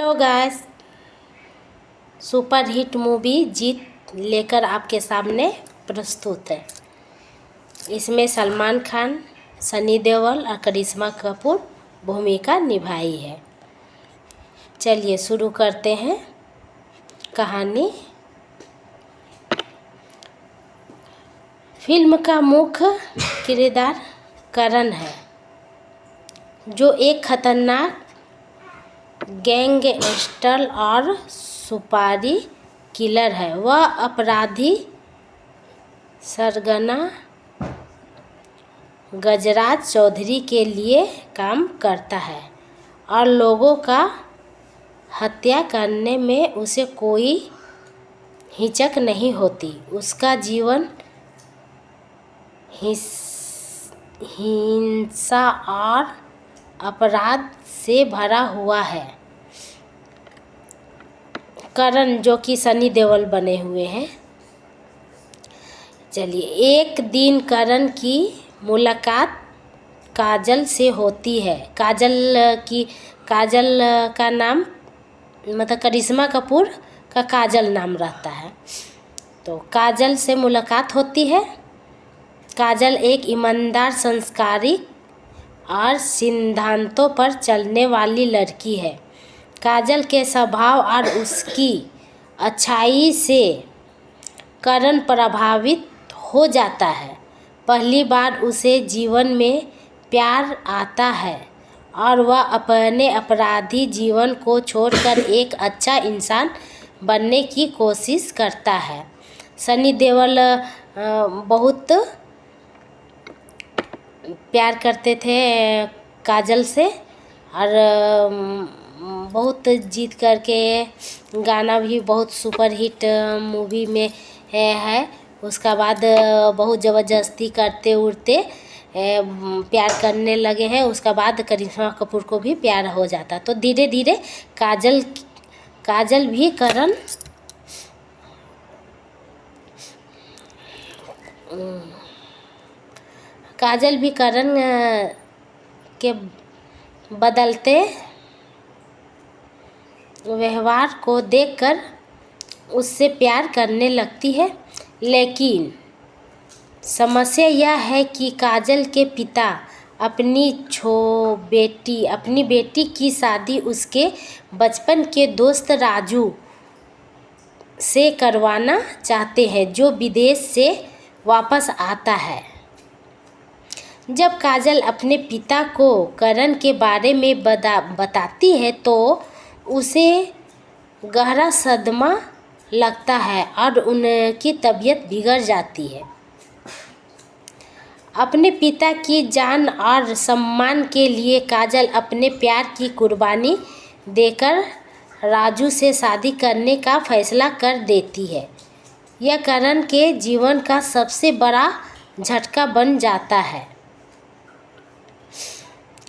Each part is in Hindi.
Hello guys, super hit movie Jeet लेकर आपके सामने प्रस्तुत है। इसमें सलमान खान, सनी देओल और करिश्मा कपूर भूमिका निभाई है। चलिए शुरू करते हैं कहानी। फिल्म का मुख्य किरदार करण है, जो एक खतरनाक गैंगस्टर और सुपारी किलर है। वह अपराधी सरगना गजराज चौधरी के लिए काम करता है और लोगों का हत्या करने में उसे कोई हिचक नहीं होती। उसका जीवन हिंसा और अपराध से भरा हुआ है। करण, जो कि सनी देओल बने हुए हैं। चलिए, एक दिन करण की मुलाकात काजल से होती है। काजल का नाम मतलब करिश्मा कपूर का काजल नाम रहता है। तो काजल से मुलाकात होती है। काजल एक ईमानदार, संस्कारी और सिद्धांतों पर चलने वाली लड़की है। काजल के स्वभाव और उसकी अच्छाई से करण प्रभावित हो जाता है। पहली बार उसे जीवन में प्यार आता है और वह अपने अपराधी जीवन को छोड़कर एक अच्छा इंसान बनने की कोशिश करता है। सनी देओल बहुत प्यार करते थे काजल से और बहुत जीत करके गाना भी बहुत सुपर हिट मूवी में है। उसका बाद बहुत ज़बरदस्ती करते उड़ते प्यार करने लगे हैं। उसका बाद करिश्मा कपूर को भी प्यार हो जाता। तो धीरे धीरे काजल भी करण के बदलते व्यवहार को देखकर उससे प्यार करने लगती है। लेकिन समस्या यह है कि काजल के पिता अपनी बेटी की शादी उसके बचपन के दोस्त राजू से करवाना चाहते हैं, जो विदेश से वापस आता है। जब काजल अपने पिता को करण के बारे में बताती है तो उसे गहरा सदमा लगता है और उनकी तबीयत बिगड़ जाती है। अपने पिता की जान और सम्मान के लिए काजल अपने प्यार की कुर्बानी देकर राजू से शादी करने का फैसला कर देती है। यह करण के जीवन का सबसे बड़ा झटका बन जाता है।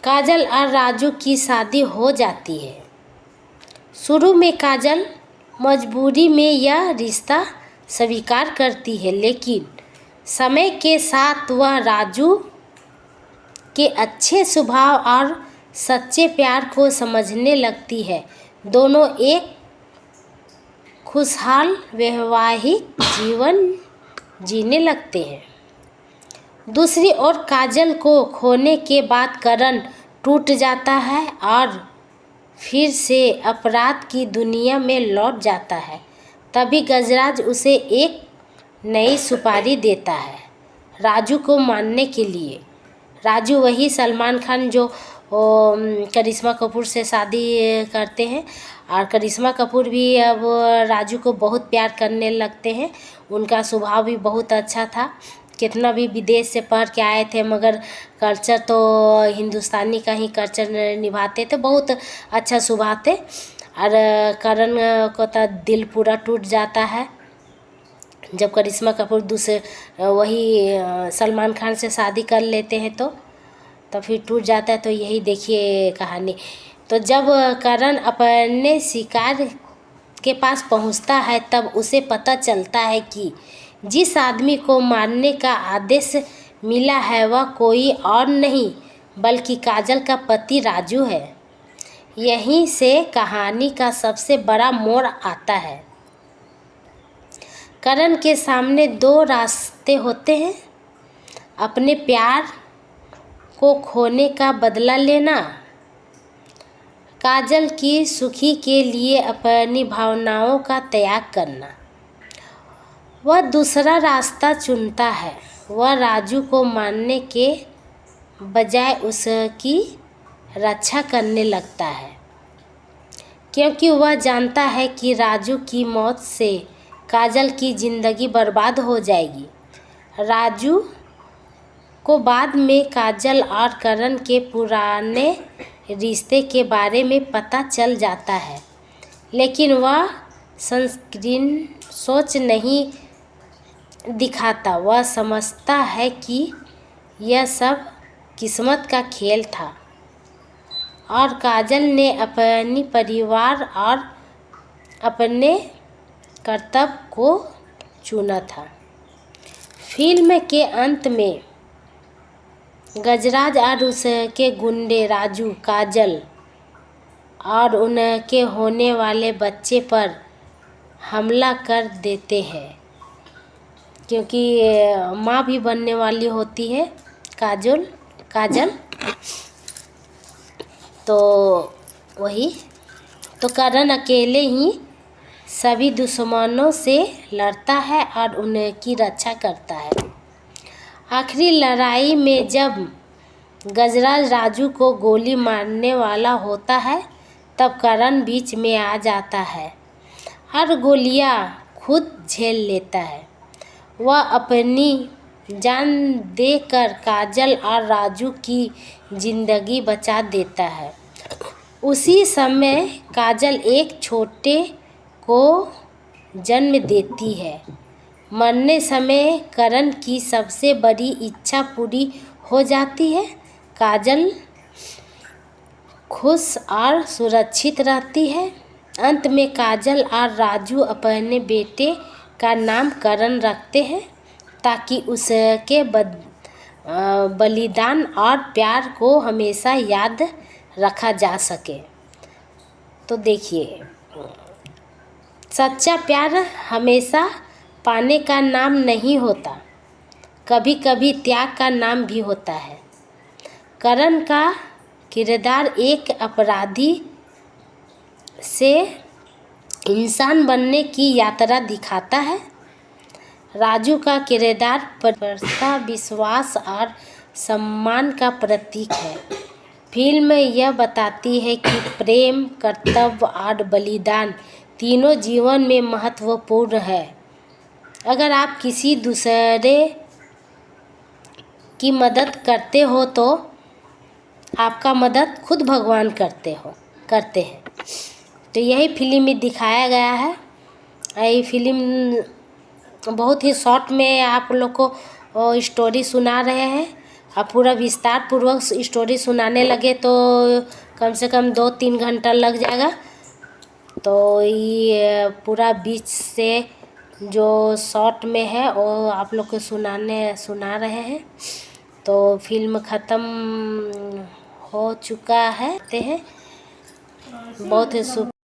काजल और राजू की शादी हो जाती है। शुरू में काजल मजबूरी में यह रिश्ता स्वीकार करती है, लेकिन समय के साथ वह राजू के अच्छे स्वभाव और सच्चे प्यार को समझने लगती है। दोनों एक खुशहाल वैवाहिक जीवन जीने लगते हैं। दूसरी ओर काजल को खोने के बाद करण टूट जाता है और फिर से अपराध की दुनिया में लौट जाता है। तभी गजराज उसे एक नई सुपारी देता है राजू को मारने के लिए। राजू वही सलमान खान जो करिश्मा कपूर से शादी करते हैं और करिश्मा कपूर भी अब राजू को बहुत प्यार करने लगते हैं। उनका स्वभाव भी बहुत अच्छा था। कितना भी विदेश से पढ़ के आए थे, मगर कल्चर तो हिंदुस्तानी का ही कल्चर निभाते थे। बहुत अच्छा स्वभाव थे। और करण को तो दिल पूरा टूट जाता है जब करिश्मा कपूर दूसरे वही सलमान खान से शादी कर लेते हैं तो फिर टूट जाता है। तो यही देखिए कहानी। तो जब करण अपने शिकार के पास पहुंचता है तब उसे पता चलता है कि जिस आदमी को मारने का आदेश मिला है वह कोई और नहीं बल्कि काजल का पति राजू है। यहीं से कहानी का सबसे बड़ा मोड़ आता है। करण के सामने दो रास्ते होते हैं, अपने प्यार को खोने का बदला लेना, काजल की सुखी के लिए अपनी भावनाओं का त्याग करना। वह दूसरा रास्ता चुनता है। वह राजू को मारने के बजाय उसकी रक्षा करने लगता है, क्योंकि वह जानता है कि राजू की मौत से काजल की ज़िंदगी बर्बाद हो जाएगी। राजू को बाद में काजल और करण के पुराने रिश्ते के बारे में पता चल जाता है, लेकिन वह संकीर्ण सोच नहीं दिखाता। वह समझता है कि यह सब किस्मत का खेल था और काजल ने अपनी परिवार और अपने कर्तव्य को चुना था। फिल्म के अंत में गजराज और उसके गुंडे राजू, काजल और उनके होने वाले बच्चे पर हमला कर देते हैं, क्योंकि माँ भी बनने वाली होती है काजल। तो वही तो करण अकेले ही सभी दुश्मनों से लड़ता है और उनकी रक्षा करता है। आखिरी लड़ाई में जब गजराज राजू को गोली मारने वाला होता है, तब करण बीच में आ जाता है और गोलियां खुद झेल लेता है। वह अपनी जान देकर काजल और राजू की ज़िंदगी बचा देता है। उसी समय काजल एक छोटे को जन्म देती है। मरने समय करण की सबसे बड़ी इच्छा पूरी हो जाती है। काजल खुश और सुरक्षित रहती है। अंत में काजल और राजू अपने बेटे का नाम करण रखते हैं, ताकि उसके बलिदान और प्यार को हमेशा याद रखा जा सके। तो देखिए, सच्चा प्यार हमेशा पाने का नाम नहीं होता, कभी कभी त्याग का नाम भी होता है। करण का किरदार एक अपराधी से इंसान बनने की यात्रा दिखाता है। राजू का किरदार प्रतिबद्धता, विश्वास और सम्मान का प्रतीक है। फिल्म यह बताती है कि प्रेम, कर्तव्य और बलिदान तीनों जीवन में महत्वपूर्ण है। अगर आप किसी दूसरे की मदद करते हो तो आपका मदद खुद भगवान करते हैं। तो यही फिल्म में दिखाया गया है। यही फिल्म बहुत ही शॉर्ट में आप लोग को स्टोरी सुना रहे हैं। अब पूरा विस्तार पूर्वक स्टोरी सुनाने लगे तो कम से कम 2-3 घंटा लग जाएगा। तो ये पूरा बीच से जो शॉर्ट में है वो आप लोग को सुना रहे हैं। तो फिल्म ख़त्म हो चुका है। बहुत ही